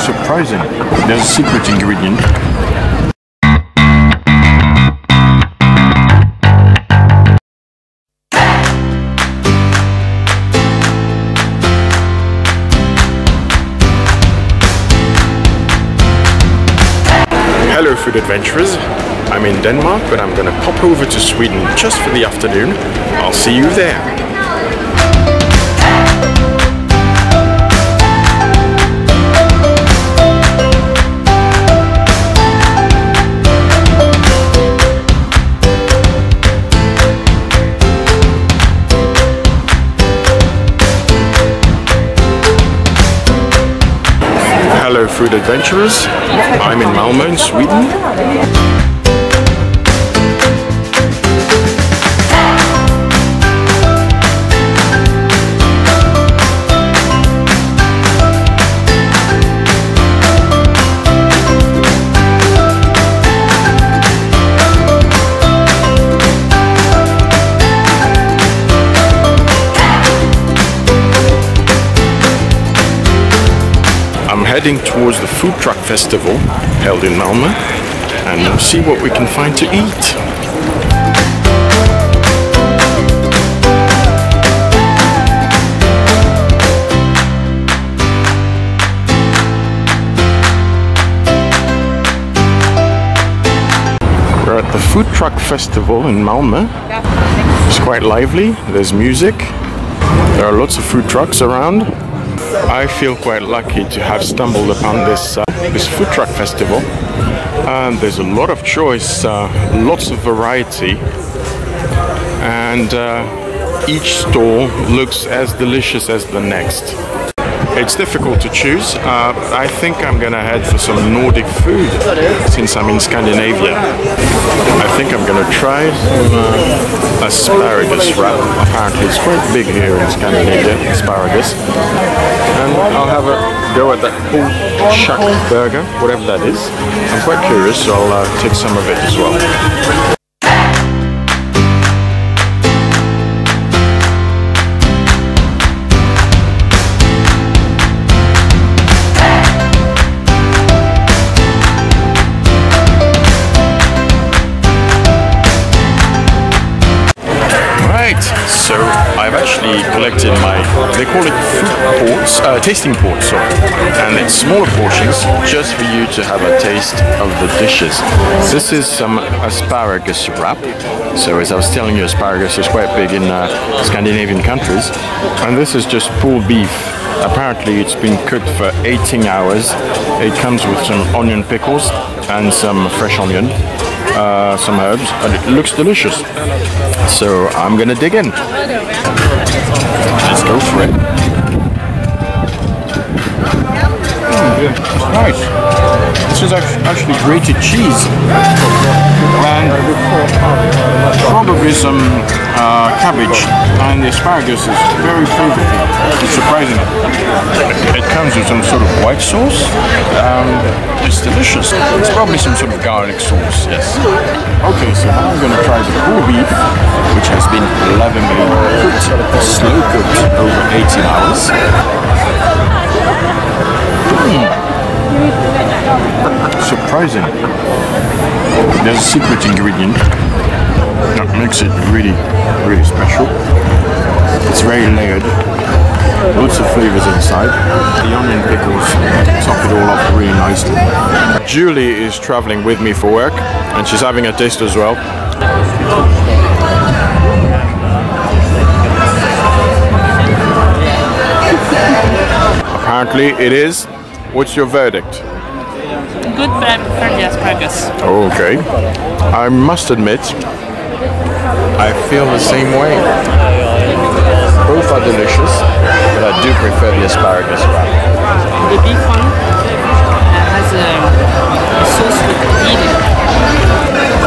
Surprising. There's a secret ingredient. Hello food adventurers, I'm in Denmark but I'm gonna pop over to Sweden just for the afternoon. I'll see you there. Hello food adventurers, I'm in Malmö in Sweden. Heading towards the food truck festival held in Malmö, and we'll see what we can find to eat. We're at the food truck festival in Malmö. It's quite lively, there's music, there are lots of food trucks around. I feel quite lucky to have stumbled upon this food truck festival, and there's a lot of choice, lots of variety, and each stall looks as delicious as the next. It's difficult to choose. I think I'm gonna head for some Nordic food since I'm in Scandinavia. I think I'm gonna try some asparagus wrap. Apparently it's quite big here in Scandinavia, asparagus. And I'll have a go at that shuck burger, whatever that is. I'm quite curious, so I'll take some of it as well. So I've actually collected my, they call it food ports, tasting ports, sorry. And it's smaller portions just for you to have a taste of the dishes. This is some asparagus wrap. So as I was telling you, asparagus is quite big in Scandinavian countries. And this is just pulled beef. Apparently it's been cooked for 18 hours. It comes with some onion pickles and some fresh onion. Some herbs, and it looks delicious. So I'm gonna dig in. Let's go for it. Nice. This is actually grated cheese and probably some cabbage, and the asparagus is very flavorful. It's surprising. It comes with some sort of white sauce. It's delicious. It's probably some sort of garlic sauce, yes. Okay, so now I'm going to try the whole beef, which has been lovingly cooked, slow cooked over 18 hours. Surprising. There's a secret ingredient that makes it really, really special. It's very layered. Lots of flavors inside. The onion pickles top it all off really nicely. Julie is traveling with me for work, and she's having a taste as well. Apparently it is. What's your verdict? Good, but I prefer the asparagus. Okay. I must admit, I feel the same way. Both are delicious, but I do prefer the asparagus wrap. The beef one has a sauce with eel.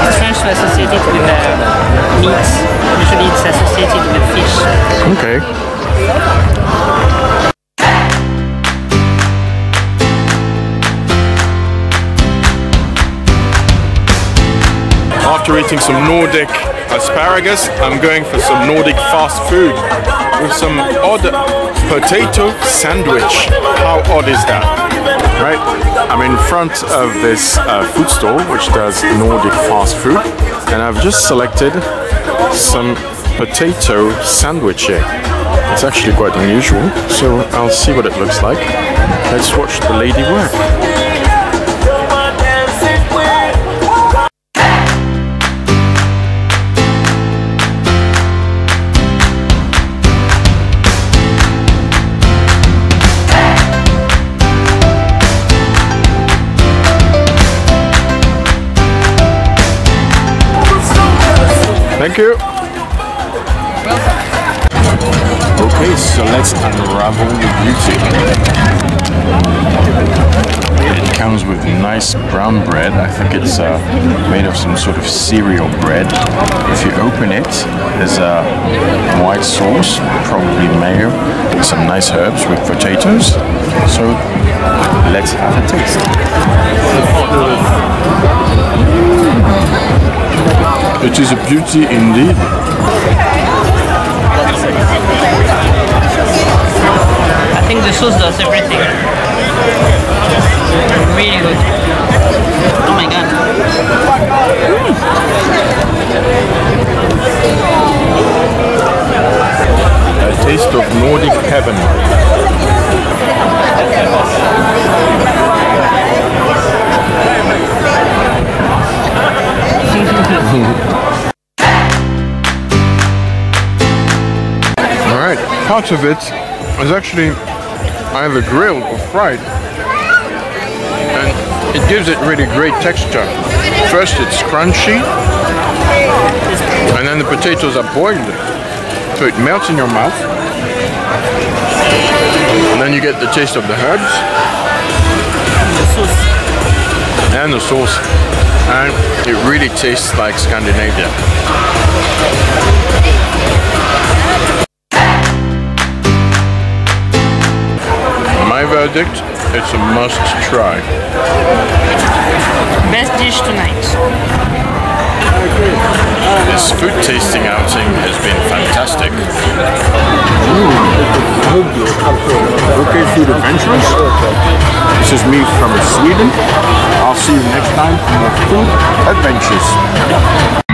It's French to associate it with meat. Usually it's associated with fish. Okay. After eating some Nordic asparagus, I'm going for some Nordic fast food with some odd potato sandwich. How odd is that? Right, I'm in front of this food store which does Nordic fast food, and I've just selected some potato sandwich here. It's actually quite unusual, so I'll see what it looks like. Let's watch the lady work. Thank you. Okay, so let's unravel the beauty. It comes with nice brown bread. I think it's made of some sort of cereal bread. If you open it, there's a white sauce, probably mayo, and some nice herbs with potatoes. So let's have a taste. It is a beauty indeed. I think the sauce does everything. Really good. Oh my god. A taste of Nordic heaven. Alright, part of it is actually either grilled or fried, and it gives it really great texture. First it's crunchy, and then the potatoes are boiled, so it melts in your mouth, and then you get the taste of the herbs and the sauce, and it really tastes like Scandinavia. My verdict, it's a must try. Best dish tonight. This food tasting outing has been fantastic. Okay, food adventures. This is me from Sweden. I'll see you next time for more food adventures.